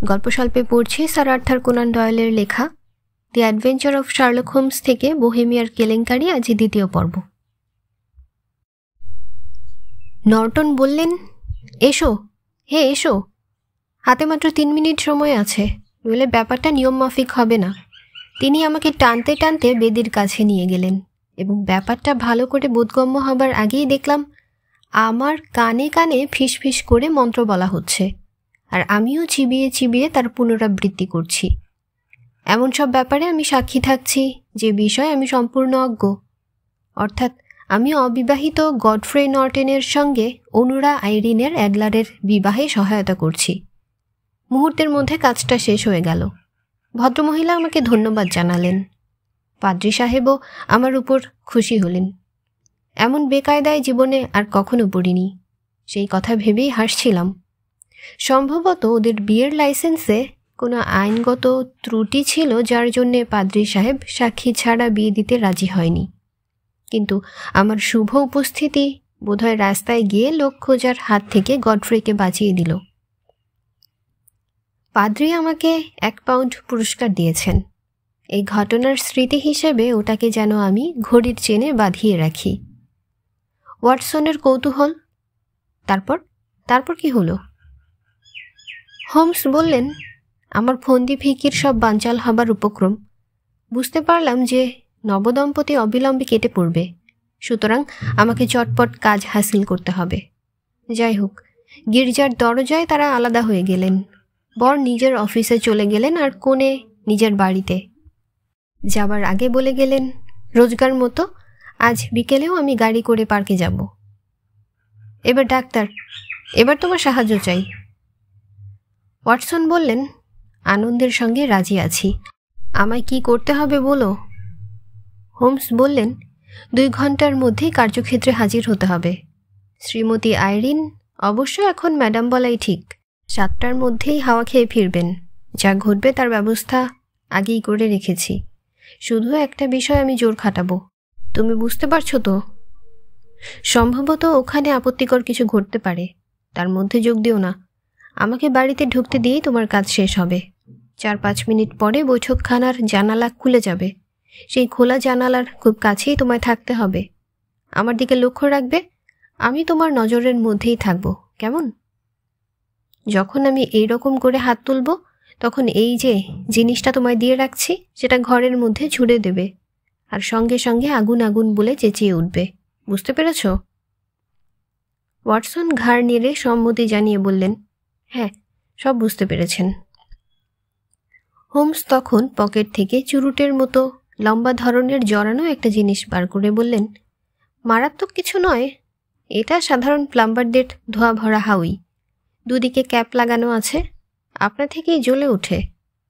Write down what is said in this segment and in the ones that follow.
গল্পস্বল্পে পড়ছি sir Arthur Conan ডয়েলের লেখা the adventure of Sherlock Holmes থেকে বোহেমিয়ার কেলেঙ্কারি, আজ দ্বিতীয় পর্ব। নর্টন বললেন, এসো, হে এসো, হাতে মাত্র 3 মিনিট সময় আছে, নইলে ব্যাপারটা নিয়ম মাফিক হবে না। তিনি আমাকে টানতে টানতে বেদির কাছে নিয়ে গেলেন এবং ব্যাপারটা ভালো করে বোধগম্য হবার আগেই দেখলাম আমার কানে কানে ফিসফিস করে মন্ত্র বলা হচ্ছে, আর আমিও চিবিয়ে চিবিয়ে তার পুনরাবৃত্তি করছি। এমন সব ব্যাপারে আমি সাক্ষী থাকছি যে বিষয়ে আমি সম্পূর্ণ অজ্ঞ, অর্থাৎ আমি অবিবাহিত গডফ্রে নর্টনের সঙ্গে অনুরা আইরিনের অ্যাডলারের বিবাহে সহায়তা করছি। মুহূর্তের মধ্যে কাজটা শেষ হয়ে গেল। ভদ্রমহিলা আমাকে ধন্যবাদ জানালেন। পাদ্রী সাহেবও আমার উপর খুশি হলেন। এমন বেকায়দায় জীবনে আর কখনো পড়িনি। সেই কথা ভেবেই হাসছিলাম। সম্ভবত ওদের বিয়ের লাইসেন্সে কোনো আইনগত ত্রুটি ছিল, যার জন্যে পাদ্রী সাহেব সাক্ষী ছাড়া বিয়ে দিতে রাজি হয়নি। কিন্তু আমার শুভ উপস্থিতি বোধহয় রাস্তায় গিয়ে লোক খোঁজার হাত থেকে গডফ্রেকে বাঁচিয়ে দিল। পাদ্রী আমাকে 1 পাউন্ড পুরস্কার দিয়েছেন। এই ঘটনার স্মৃতি হিসেবে ওটাকে যেন আমি ঘড়ির চেনে বাঁধিয়ে রাখি। ওয়াটসনের কৌতূহল, তারপর কি হলো? হোমস বললেন, আমার ফন্দি ফিকির সব বানচাল হবার উপক্রম। বুঝতে পারলাম যে নবদম্পতি অবিলম্বে কেটে পড়বে, সুতরাং আমাকে চটপট কাজ হাসিল করতে হবে। যাই হোক, গির্জার দরজায় তারা আলাদা হয়ে গেলেন। বর নিজের অফিসে চলে গেলেন আর কনে নিজের বাড়িতে। যাবার আগে বলে গেলেন, রোজগার মতো আজ বিকেলেও আমি গাড়ি করে পার্কে যাব। এবার ডাক্তার, এবার তোমার সাহায্য চাই। ওয়াটসন বললেন, আনন্দের সঙ্গে রাজি আছি। আমায় কি করতে হবে বলো? হোমস বললেন, 2 ঘন্টার মধ্যেই কার্যক্ষেত্রে হাজির হতে হবে। শ্রীমতী আইরিন অবশ্য এখন ম্যাডাম বলাই ঠিক। 7টার মধ্যেই হাওয়া খেয়ে ফিরবেন। যা ঘটবে তার ব্যবস্থা আগেই করে রেখেছি। শুধু একটা বিষয় আমি জোর খাটাবো। তুমি বুঝতে পারছো তো? সম্ভবত ওখানে আপত্তিকর কিছু ঘটতে পারে, তার মধ্যে যোগ দিও না। আমাকে বাড়িতে ঢুকতে দিয়েই তোমার কাজ শেষ হবে। 4-5 মিনিট পরে বৈঠকখানার জানালা খুলে যাবে। সেই খোলা জানালার খুব কাছেই তোমায় থাকতে হবে। আমার দিকে লক্ষ্য রাখবে। আমি তোমার নজরের মধ্যেই থাকব, কেমন? যখন আমি এই রকম করে হাত তুলব, তখন এই যে জিনিসটা তোমায় দিয়ে রাখছি সেটা ঘরের মধ্যে ছুঁড়ে দেবে, আর সঙ্গে সঙ্গে আগুন আগুন বলে চেঁচিয়ে উঠবে। বুঝতে পেরেছ? ওয়াটসন ঘাড় নেড়ে সম্মতি জানিয়ে বললেন, হ্যাঁ, সব বুঝতে পেরেছেন। হোমস তখন পকেট থেকে চুরুটের মতো লম্বা ধরনের জড়ানো একটা জিনিস বার করে বললেন, মারাত্মক কিছু নয়, এটা সাধারণ প্লাম্বারদের ধোয়া ভরা হাউই। 2 দিকে ক্যাপ লাগানো আছে। আপনা থেকেই জ্বলে ওঠে।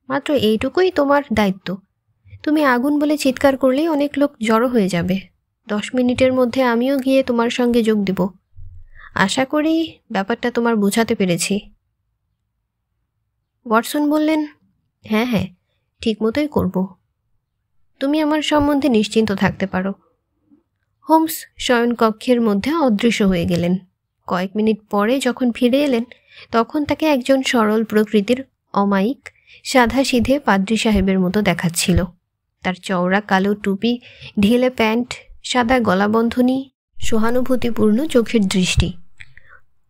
মাত্র এইটুকুই তোমার দায়িত্ব। তুমি আগুন বলে চিৎকার করলেই অনেক লোক জড়ো হয়ে যাবে। 10 মিনিটের মধ্যে আমিও গিয়ে তোমার সঙ্গে যোগ দেব। আশা করি ব্যাপারটা তোমার বোঝাতে পেরেছি। ওয়াটসন বললেন, হ্যাঁ হ্যাঁ, ঠিক মতোই করব। তুমি আমার সম্বন্ধে নিশ্চিন্ত থাকতে পারো। হোমস শয়নকক্ষের মধ্যে অদৃশ্য হয়ে গেলেন। কয়েক মিনিট পরে যখন ফিরে এলেন, তখন তাকে একজন সরল প্রকৃতির অমায়িক সাধাসিধে পাদ্রী সাহেবের মতো দেখাচ্ছিল। তার চওড়া কালো টুপি, ঢিলে প্যান্ট, সাদা গলাবন্ধনী, সহানুভূতিপূর্ণ চোখের দৃষ্টি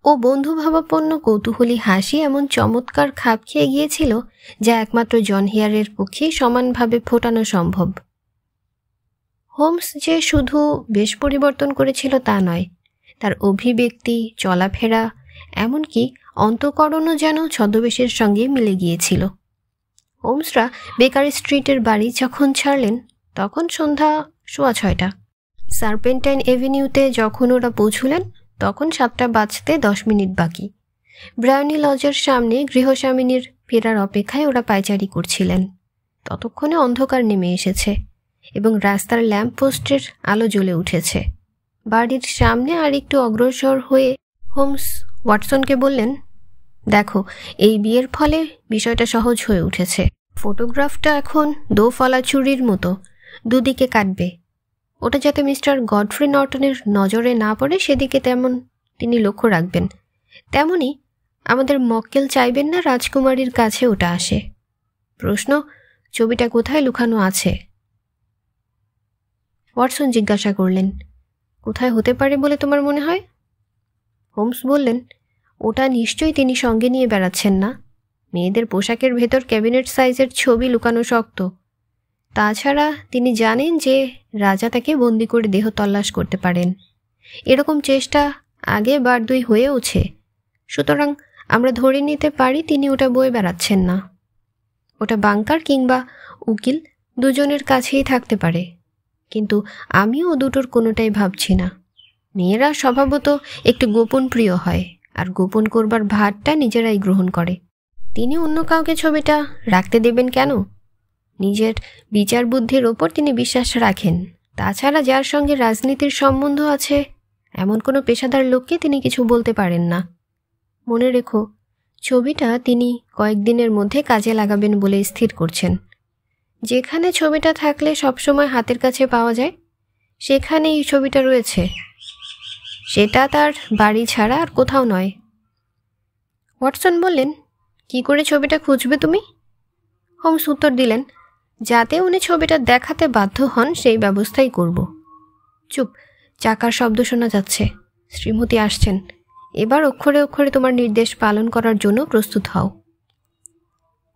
ও বন্ধুভাবাপন্ন কৌতূহলী হাসি এমন চমৎকার খাপ খেয়ে গিয়েছিল, যা একমাত্র জন হিয়ারের পক্ষেই সমানভাবে ফোটানো সম্ভব। হোমস যে শুধু বেশ পরিবর্তন করেছিল তা নয়, তার অভিব্যক্তি, চলাফেরা, এমনকি অন্তঃকরণও যেন ছদ্মবেশের সঙ্গে মিলে গিয়েছিল। হোমসরা বেকার স্ট্রিটের বাড়ি যখন ছাড়লেন, তখন সন্ধ্যা 6:15। সার্পেন্টাইন এভিনিউতে যখন ওরা পৌঁছলেন, তখন 7টা বাজতে 10 মিনিট বাকি। ব্রাউনি লজের সামনে গৃহস্বামিনীর ফেরার অপেক্ষায় ওরা পায়চারি করছিলেন। ততক্ষণে অন্ধকার নেমে এসেছে এবং রাস্তার ল্যাম্পপোস্টের আলো জ্বলে উঠেছে। বাড়ির সামনে আর একটু অগ্রসর হয়ে হোমস ওয়াটসনকে বললেন, দেখো, এই বিয়ের ফলে বিষয়টা সহজ হয়ে উঠেছে। ফটোগ্রাফটা এখন দোফলা চুরির মতো 2 দিকে কাটবে। ওটা যাতে মিস্টার গডফ্রে নর্টনের নজরে না পড়ে সেদিকে তেমন তিনি লক্ষ্য রাখবেন। তেমনি আমাদের মক্কেল চাইবেন না রাজকুমারীর কাছে ওটা আসে। প্রশ্ন, ছবিটা কোথায় লুকানো আছে? ওয়াটসন জিজ্ঞাসা করলেন, কোথায় হতে পারে বলে তোমার মনে হয়? হোমস বললেন, ওটা নিশ্চয়ই তিনি সঙ্গে নিয়ে বেড়াচ্ছেন না। মেয়েদের পোশাকের ভেতর ক্যাবিনেট সাইজের ছবি লুকানো শক্ত। তাছাড়া তিনি জানেন যে রাজা তাকে বন্দি করে দেহ তল্লাশ করতে পারেন। এরকম চেষ্টা আগে বার দুই হয়েওছে। সুতরাং আমরা ধরে নিতে পারি তিনি ওটা বয়ে বেড়াচ্ছেন না। ওটা বাংকার কিংবা উকিল দুজনের কাছেই থাকতে পারে, কিন্তু আমিও দুটোর কোনোটাই ভাবছি না। মেয়েরা স্বভাবত একটু গোপন প্রিয় হয়, আর গোপন করবার ভারটা নিজেরাই গ্রহণ করে। তিনি অন্য কাউকে ছবিটা রাখতে দেবেন কেন? নিজের বিচার বুদ্ধির ওপর তিনি বিশ্বাস রাখেন। তাছাড়া যার সঙ্গে রাজনীতির সম্বন্ধ আছে এমন কোনো পেশাদার লোককে তিনি কিছু বলতে পারেন না। মনে রেখো, ছবিটা তিনি কয়েকদিনের মধ্যে কাজে লাগাবেন বলে স্থির করছেন। যেখানে ছবিটা থাকলে সবসময় হাতের কাছে পাওয়া যায়, সেখানে এই ছবিটা রয়েছে। সেটা তার বাড়ি ছাড়া আর কোথাও নয়। ওয়াটসন বললেন, কি করে ছবিটা খুঁজবে তুমি? হোমস উত্তর দিলেন, যাতে উনি ছবিটা দেখাতে বাধ্য হন সেই ব্যবস্থাই করব। চুপ, চাকার শব্দ শোনা যাচ্ছে। শ্রীমতী আসছেন। এবার অক্ষরে অক্ষরে তোমার নির্দেশ পালন করার জন্য প্রস্তুত হও।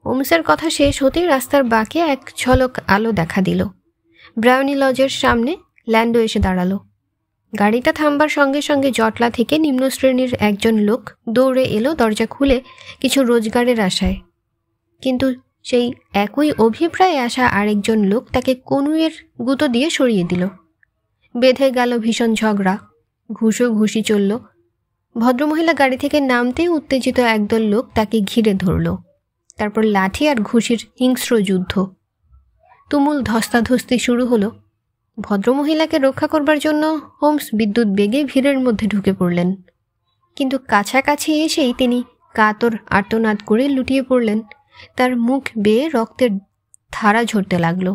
হোমসের কথা শেষ হতেই রাস্তার বাঁকে এক ঝলক আলো দেখা দিল। ব্রাউনি লজের সামনে ল্যান্ডো এসে দাঁড়ালো। গাড়িটা থামবার সঙ্গে সঙ্গে জটলা থেকে নিম্ন শ্রেণীর একজন লোক দৌড়ে এলো দরজা খুলে কিছু রোজগারের আশায়। কিন্তু সেই একই অভিপ্রায়ে আসা আরেকজন লোক তাকে কনুইয়ের গুঁতো দিয়ে সরিয়ে দিল। বেঁধে গেল ভীষণ ঝগড়া, ঘুষোঘুষি চলল। ভদ্রমহিলা গাড়ি থেকে নামতেই উত্তেজিত একদল লোক তাকে ঘিরে ধরল। তারপর লাঠি আর ঘুষির হিংস্র যুদ্ধ। তুমুল ধস্তাধস্তি শুরু হলো। ভদ্রমহিলাকে রক্ষা করবার জন্য হোমস বিদ্যুৎ বেগে ভিড়ের মধ্যে ঢুকে পড়লেন। কিন্তু কাছাকাছি এসেই তিনি কাতর আর্তনাদ করে লুটিয়ে পড়লেন। তার মুখ বেয়ে রক্তের ধারা ঝরতে লাগল।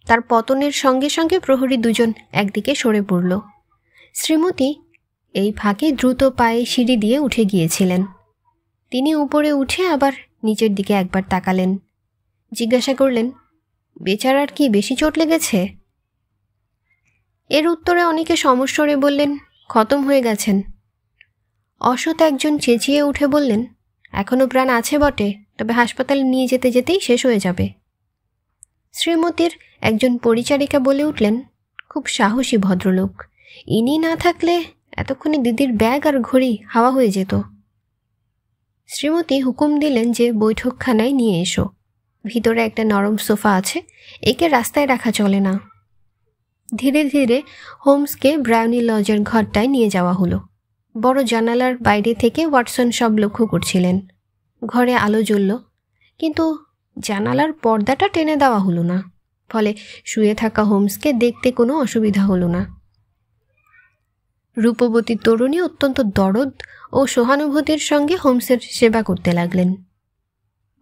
তার পতনের সঙ্গে সঙ্গে প্রহরী দুজন একদিকে সরে পড়ল। শ্রীমতী এই ফাঁকে দ্রুত পায়ে সিঁড়ি দিয়ে উঠে গিয়েছিলেন। তিনি উপরে উঠে আবার নিচের দিকে একবার তাকালেন। জিজ্ঞাসা করলেন, বেচারার কি বেশি চোট লেগেছে? এর উত্তরে অনেকে সমস্বরে বললেন, খতম হয়ে গেছেন। অসৎ একজন চেঁচিয়ে উঠে বললেন, এখনও প্রাণ আছে বটে, তবে হাসপাতালে নিয়ে যেতে যেতেই শেষ হয়ে যাবে। শ্রীমতীর একজন পরিচারিকা বলে উঠলেন, খুব সাহসী ভদ্রলোক, ইনি না থাকলে এতক্ষণে দিদির ব্যাগ আর ঘড়ি হাওয়া হয়ে যেত। শ্রীমতী হুকুম দিলেন যে বৈঠকখানায় নিয়ে এসো। ভিতরে একটা নরম সোফা আছে, একে রাস্তায় রাখা চলে না। ধীরে ধীরে হোমসকে ব্রাউনি লজের ঘরটায় নিয়ে যাওয়া হলো। বড় জানালার বাইরে থেকে ওয়াটসন সব লক্ষ্য করছিলেন। ঘরে আলো জ্বলল, কিন্তু জানালার পর্দাটা টেনে দেওয়া হলো না। ফলে শুয়ে থাকা হোমসকে দেখতে কোনো অসুবিধা হলো না। রূপবতী তরুণী অত্যন্ত দরদ ও সহানুভূতির সঙ্গে হোমসের সেবা করতে লাগলেন।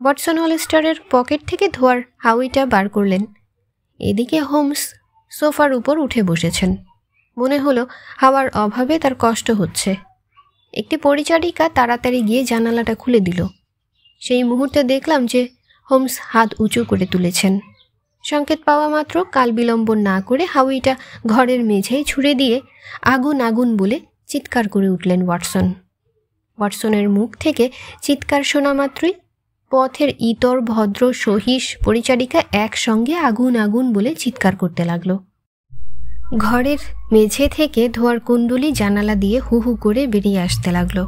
ওয়াটসন হলস্টারের পকেট থেকে ধোয়ার হাউইটা বার করলেন। এদিকে হোমস সোফার উপর উঠে বসেছেন। মনে হলো হাওয়ার অভাবে তার কষ্ট হচ্ছে। একটি পরিচারিকা তাড়াতাড়ি গিয়ে জানালাটা খুলে দিল। সেই মুহূর্তে দেখলাম যে হোমস হাত উঁচু করে তুলেছেন। সংকেত পাওয়া মাত্র কাল বিলম্ব না করে হাউইটা ঘরের মেঝেয় ছুঁড়ে দিয়ে আগুন আগুন বলে চিৎকার করে উঠলেন ওয়াটসন। ওয়াটসনের মুখ থেকে চিৎকার শোনা মাত্রই পথের ইতর ভদ্র সহিস পরিচারিকা একসঙ্গে আগুন আগুন বলে চিৎকার করতে লাগলো। ঘরের মেঝে থেকে ধোয়ার কুণ্ডুলি জানালা দিয়ে হু হু করে বেরিয়ে আসতে লাগলো।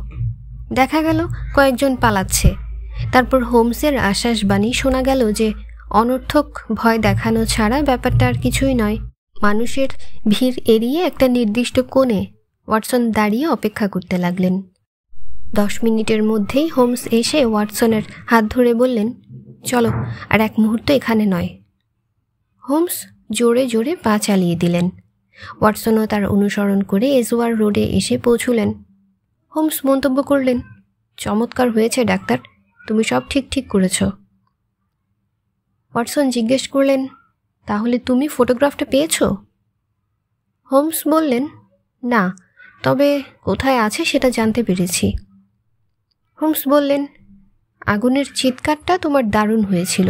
দেখা গেল কয়েকজন পালাচ্ছে। তারপর হোমসের আশ্বাসবাণী শোনা গেল যে অনর্থক ভয় দেখানো ছাড়া ব্যাপারটা আর কিছুই নয়। মানুষের ভিড় এড়িয়ে একটা নির্দিষ্ট কোণে ওয়াটসন দাঁড়িয়ে অপেক্ষা করতে লাগলেন। 10 মিনিটের মধ্যেই হোমস এসে ওয়াটসনের হাত ধরে বললেন, চলো, আর এক মুহূর্ত এখানে নয়। হোমস জোরে জোরে পা চালিয়ে দিলেন। ওয়াটসনও তার অনুসরণ করে এজওয়ার রোডে এসে পৌঁছলেন। হোমস মন্তব্য করলেন, চমৎকার হয়েছে ডাক্তার, তুমি সব ঠিক ঠিক করেছ। ওয়াটসন জিজ্ঞেস করলেন, তাহলে তুমি ফটোগ্রাফটা পেয়েছ? হোমস বললেন, না, তবে কোথায় আছে সেটা জানতে পেরেছি। হোমস বললেন, আগুনের চিৎকারটা তোমার দারুণ হয়েছিল।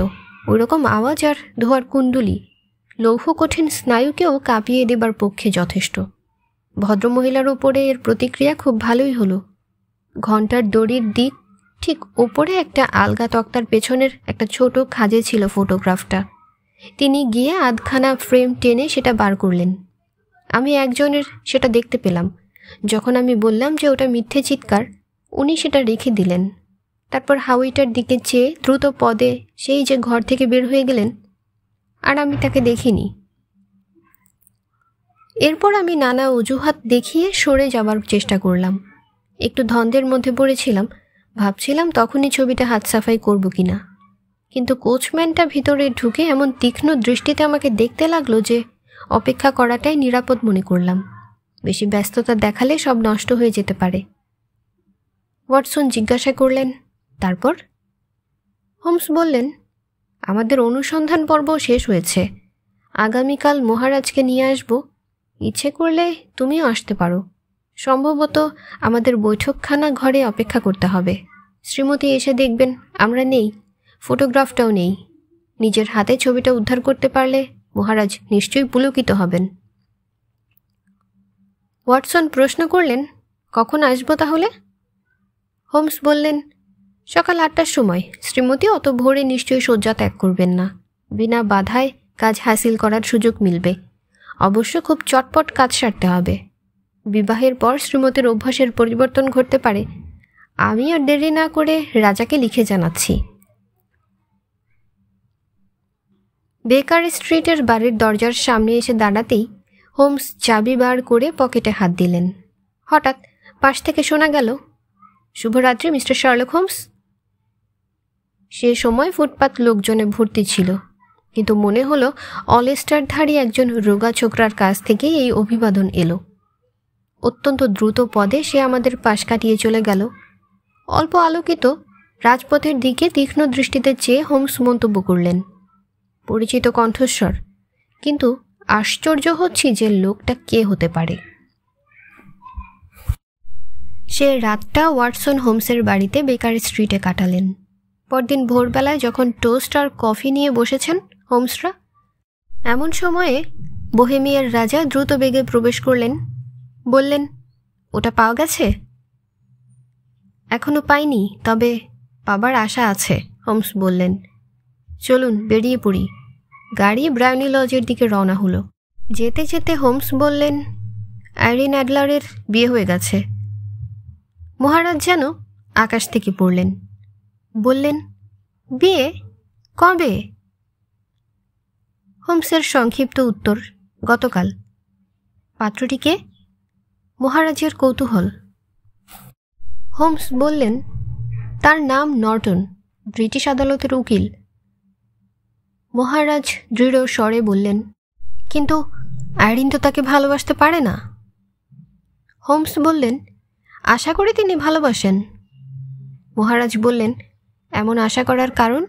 ওইরকম আওয়াজ আর ধোয়ার কুণ্ডুলি লৌহ কঠিন স্নায়ুকেও কাঁপিয়ে দেবার পক্ষে যথেষ্ট। ভদ্রমহিলার ওপরে এর প্রতিক্রিয়া খুব ভালোই হলো। ঘণ্টার দড়ির দিক ঠিক ওপরে একটা আলগা তক্তার পেছনের একটা ছোট খাঁজে ছিল ফটোগ্রাফটা। তিনি গিয়ে আধখানা ফ্রেম টেনে সেটা বার করলেন। আমি একজনের সেটা দেখতে পেলাম। যখন আমি বললাম যে ওটা মিথ্যে চিৎকার, উনি সেটা রেখে দিলেন। তারপর হাউইটার দিকে চেয়ে দ্রুত পদে সেই যে ঘর থেকে বের হয়ে গেলেন, আর আমি তাকে দেখিনি। এরপর আমি নানা অজুহাত দেখিয়ে সরে যাবার চেষ্টা করলাম। একটু ধন্দের মধ্যে পড়েছিলাম, ভাবছিলাম তখনই ছবিটা হাত সাফাই করব কিনা। কিন্তু কোচম্যানটা ভিতরে ঢুকে এমন তীক্ষ্ণ দৃষ্টিতে আমাকে দেখতে লাগলো যে অপেক্ষা করাটাই নিরাপদ মনে করলাম। বেশি ব্যস্ততা দেখালে সব নষ্ট হয়ে যেতে পারে। ওয়াটসন জিজ্ঞাসা করলেন, তারপর? হোমস বললেন, আমাদের অনুসন্ধান পর্ব শেষ হয়েছে। আগামীকাল মহারাজকে নিয়ে আসব। ইচ্ছে করলে তুমিও আসতে পারো। সম্ভবত আমাদের বৈঠকখানা ঘরে অপেক্ষা করতে হবে। শ্রীমতী এসে দেখবেন আমরা নেই, ফটোগ্রাফটাও নেই। নিজের হাতে ছবিটা উদ্ধার করতে পারলে মহারাজ নিশ্চয়ই পুলকিত হবেন। ওয়াটসন প্রশ্ন করলেন, কখন আসবো তাহলে? হোমস বললেন, সকাল 8টার সময়। শ্রীমতী অত ভোরে নিশ্চয়ই শয্যা ত্যাগ করবেন না। বিনা বাধায় কাজ হাসিল করার সুযোগ মিলবে। অবশ্য খুব চটপট কাজ সারতে হবে। বিবাহের পর শ্রীমতীর অভ্যাসের পরিবর্তন ঘটতে পারে। আমি আর দেরি না করে রাজাকে লিখে জানাচ্ছি। বেকার স্ট্রিটের বাড়ির দরজার সামনে এসে দাঁড়াতেই হোমস চাবি বার করে পকেটে হাত দিলেন। হঠাৎ পাশ থেকে শোনা গেল, শুভরাত্রি মিস্টার শার্লক হোমস। সে সময় ফুটপাত লোকজনে ভর্তি ছিল, কিন্তু মনে হলো অলেস্টারধারী একজন রোগা ছোকরার কাছ থেকে এই অভিবাদন এলো। অত্যন্ত দ্রুত পদে সে আমাদের পাশ কাটিয়ে চলে গেল। অল্প আলোকিত রাজপথের দিকে তীক্ষ্ণ দৃষ্টিতে চেয়ে হোমস মন্তব্য করলেন, পরিচিত কণ্ঠস্বর, কিন্তু আশ্চর্য হচ্ছি যে লোকটা কে হতে পারে। সে রাতটা ওয়াটসন হোমসের বাড়িতে বেকার স্ট্রিটে কাটালেন। পরদিন ভোরবেলায় যখন টোস্ট আর কফি নিয়ে বসেছেন হোমসরা, এমন সময়ে বোহেমিয়ার রাজা দ্রুত বেগে প্রবেশ করলেন। বললেন, ওটা পাওয়া গেছে? এখনো পাইনি, তবে পাবার আশা আছে, হোমস বললেন। চলুন বেরিয়ে পড়ি। গাড়ি ব্রাউনি লজের দিকে রওনা হলো। যেতে যেতে হোমস বললেন, আইরিন অ্যাডলারের বিয়ে হয়ে গেছে। মহারাজ যেন আকাশ থেকে পড়লেন। বললেন, বিয়ে? কবে? হোমসের সংক্ষিপ্ত উত্তর, গতকাল। পাত্রটিকে? মহারাজের কৌতূহল। হোমস বললেন, তার নাম নর্টন, ব্রিটিশ আদালতের উকিল। মহারাজ দৃঢ় স্বরে বললেন, কিন্তু আইরিন তো তাকে ভালোবাসতে পারে না। হোমস বললেন, আশা করি তিনি ভালোবাসেন। মহারাজ বললেন, এমন আশা করার কারণ?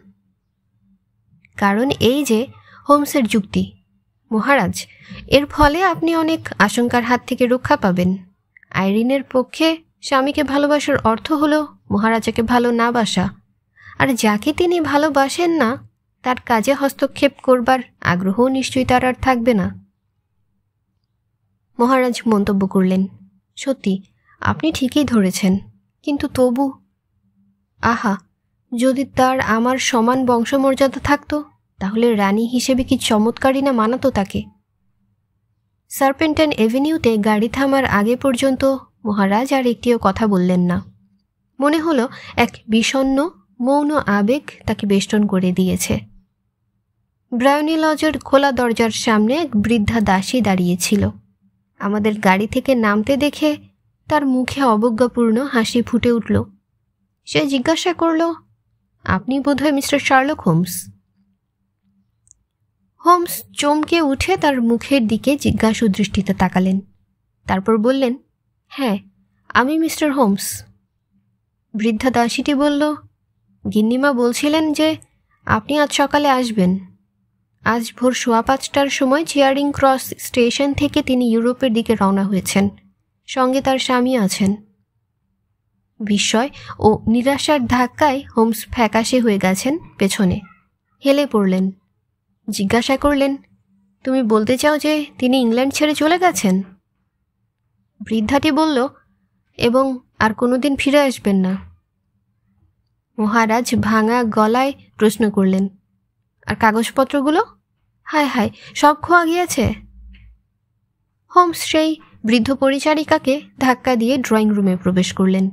কারণ এই যে, হোমসের যুক্তি, মহারাজ, এর ফলে আপনি অনেক আশঙ্কার হাত থেকে রক্ষা পাবেন। আইরিনের পক্ষে স্বামীকে ভালোবাসার অর্থ হল মহারাজাকে ভালো না বাসা, আর যাকে তিনি ভালোবাসেন না তার কাজে হস্তক্ষেপ করবার আগ্রহও নিশ্চয়ই তার আর থাকবে না। মহারাজ মন্তব্য করলেন, সত্যি আপনি ঠিকই ধরেছেন, কিন্তু তবু, আহা, যদি তার আমার সমান বংশমর্যাদা থাকতো, তাহলে রানী হিসেবে কি চমৎকারই না মানাতো তাকে। সার্পেন্টাইন এভিনিউতে গাড়ি থামার আগে পর্যন্ত মহারাজ আর একটিও কথা বললেন না। মনে হলো এক বিষণ্ণ মৌন আবেগ তাকে বেষ্টন করে দিয়েছে। ব্রাউনি লজের খোলা দরজার সামনে এক বৃদ্ধা দাসী দাঁড়িয়েছিল। আমাদের গাড়ি থেকে নামতে দেখে তার মুখে অবজ্ঞাপূর্ণ হাসি ফুটে উঠল। সে জিজ্ঞাসা করল, আপনি বোধহয় মিস্টার শার্লক হোমস? হোমস চমকে উঠে তার মুখের দিকে জিজ্ঞাসু দৃষ্টিতে তাকালেন। তারপর বললেন, হ্যাঁ, আমি মিস্টার হোমস। বৃদ্ধা দাসীটি বলল, গিন্নিমা বলছিলেন যে আপনি আজ সকালে আসবেন। আজ ভোর 5:15টার সময় চেয়ারিং ক্রস স্টেশন থেকে তিনি ইউরোপের দিকে রওনা হয়েছেন। সঙ্গে তার স্বামী আছেন। বিস্ময় ও নিরাশার ধাক্কায় হোমস ফ্যাকাশে হয়ে গেছেন পেছনে, হেলে পড়লেন। জিজ্ঞাসা করলেন, তুমি বলতে চাও যে তিনি ইংল্যান্ড ছেড়ে চলে গেছেন? বৃদ্ধাটি বলল, এবং আর কোনোদিন ফিরে আসবেন না। মহারাজ ভাঙা গলায় প্রশ্ন করলেন, আর কাগজপত্রগুলো? হায় হায়, সব খোয়া গিয়েছে। হোমস সেই বৃদ্ধ পরিচারিকাকে ধাক্কা দিয়ে ড্রয়িং রুমে প্রবেশ করলেন।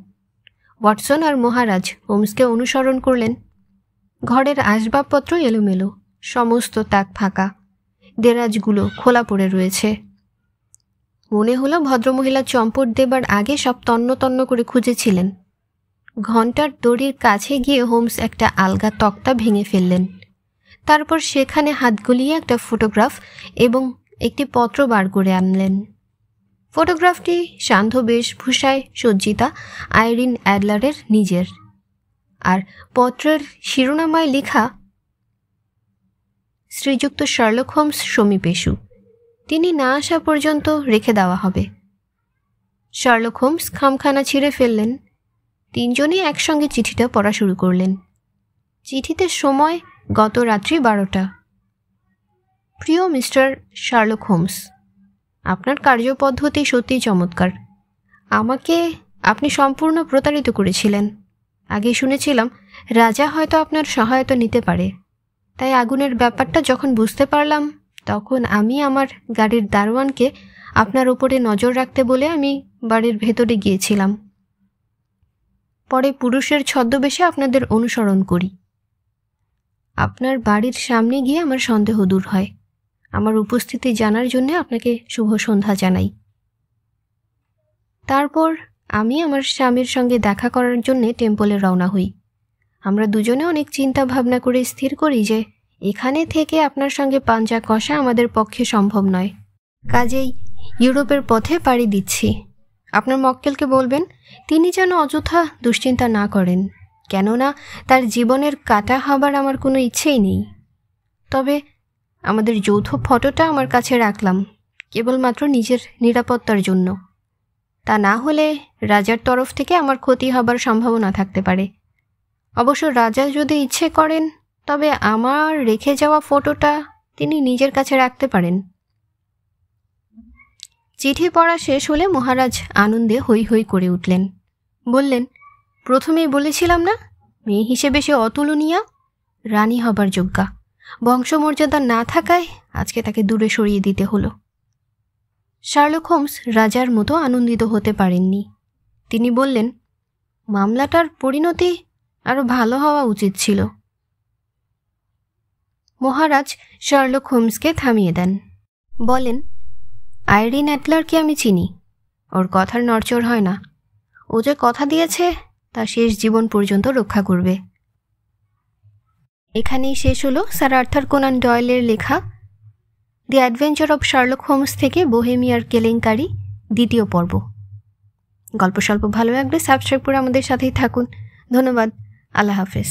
ওয়াটসন আর মহারাজ হোমসকে অনুসরণ করলেন। ঘরের আসবাবপত্র এলোমেলো, সমস্ত তাক ফাঁকা, দেরাজগুলো খোলা পড়ে রয়েছে। মনে হলো ভদ্রমহিলা চম্পট দেবার আগে সব তন্ন তন্ন করে খুঁজেছিলেন। ঘণ্টার দড়ির কাছে গিয়ে হোমস একটা আলগা তক্তা ভেঙে ফেললেন। তারপর সেখানে হাত গলিয়ে একটা ফটোগ্রাফ এবং একটি পত্র বার করে আনলেন। ফটোগ্রাফটি সান্ধ্য বেশভূষায় সজ্জিতা আইরিন অ্যাডলারের নিজের, আর পত্রের শিরোনামায় লেখা, শ্রীযুক্ত শার্লক হোমস সমীপেশু, তিনি না আসা পর্যন্ত রেখে দেওয়া হবে। শার্লক হোমস খামখানা ছিঁড়ে ফেললেন। তিনজনেই একসঙ্গে চিঠিটা পড়া শুরু করলেন। চিঠিতে সময় গত রাত্রি 12টা। প্রিয় মিস্টার শার্লক হোমস, আপনার কার্যপদ্ধতি সত্যিই চমৎকার। আমাকে আপনি সম্পূর্ণ প্রতারিত করেছিলেন। আগে শুনেছিলাম রাজা হয়তো আপনার সহায়তা নিতে পারে, তাই আগুনের ব্যাপারটা যখন বুঝতে পারলাম, তখন আমি আমার গাড়ির দারোয়ানকে আপনার ওপরে নজর রাখতে বলে আমি বাড়ির ভেতরে গিয়েছিলাম। পরে পুরুষের ছদ্মবেশে আপনাদের অনুসরণ করি। আপনার বাড়ির সামনে গিয়ে আমার সন্দেহ দূর হয়। আমার উপস্থিতি জানার জন্য আপনাকে শুভ সন্ধ্যা জানাই। তারপর আমি আমার স্বামীর সঙ্গে দেখা করার জন্য টেম্পলে রওনা হই। আমরা দুজনে অনেক চিন্তা ভাবনা করে স্থির করি যে এখানে থেকে আপনার সঙ্গে পাঞ্জা কষা আমাদের পক্ষে সম্ভব নয়। কাজেই ইউরোপের পথে পাড়ি দিচ্ছি। আপনার মক্কেলকে বলবেন তিনি যেন অযথা দুশ্চিন্তা না করেন, কেননা তার জীবনের কাটা হবার আমার কোনো ইচ্ছেই নেই। তবে আমাদের যৌথ ফটোটা আমার কাছে রাখলাম কেবলমাত্র নিজের নিরাপত্তার জন্য। তা না হলে রাজার তরফ থেকে আমার ক্ষতি হবার সম্ভাবনা থাকতে পারে। অবশ্য রাজা যদি ইচ্ছে করেন তবে আমার রেখে যাওয়া ফটোটা তিনি নিজের কাছে রাখতে পারেন। চিঠি পড়া শেষ হলে মহারাজ আনন্দে হৈ হৈ করে উঠলেন। বললেন, প্রথমেই বলেছিলাম না, মেয়ে হিসেবে সে অতুলনীয়া, রানী হবার যোগ্যা। বংশমর্যাদা না থাকায় আজকে তাকে দূরে সরিয়ে দিতে হলো। শার্লক হোমস রাজার মতো আনন্দিত হতে পারেননি। তিনি বললেন, মামলাটার পরিণতি আরও ভালো হওয়া উচিত ছিল। মহারাজ শার্লক হোমসকে থামিয়ে দেন। বলেন, আইরিন অ্যাডলারকে আমি চিনি। ওর কথার নড়চড় হয় না। ও যে কথা দিয়েছে তা শেষ জীবন পর্যন্ত রক্ষা করবে। এখানেই শেষ হলো স্যার আর্থার কোনান ডয়েলের লেখা the adventure of Sherlock Holmes থেকে বোহেমিয়ার কেলেঙ্কারি 2য় পর্ব। গল্প স্বল্প ভালো লাগলে সাবস্ক্রাইব করে আমাদের সাথেই থাকুন। ধন্যবাদ। আল্লাহ হাফেজ।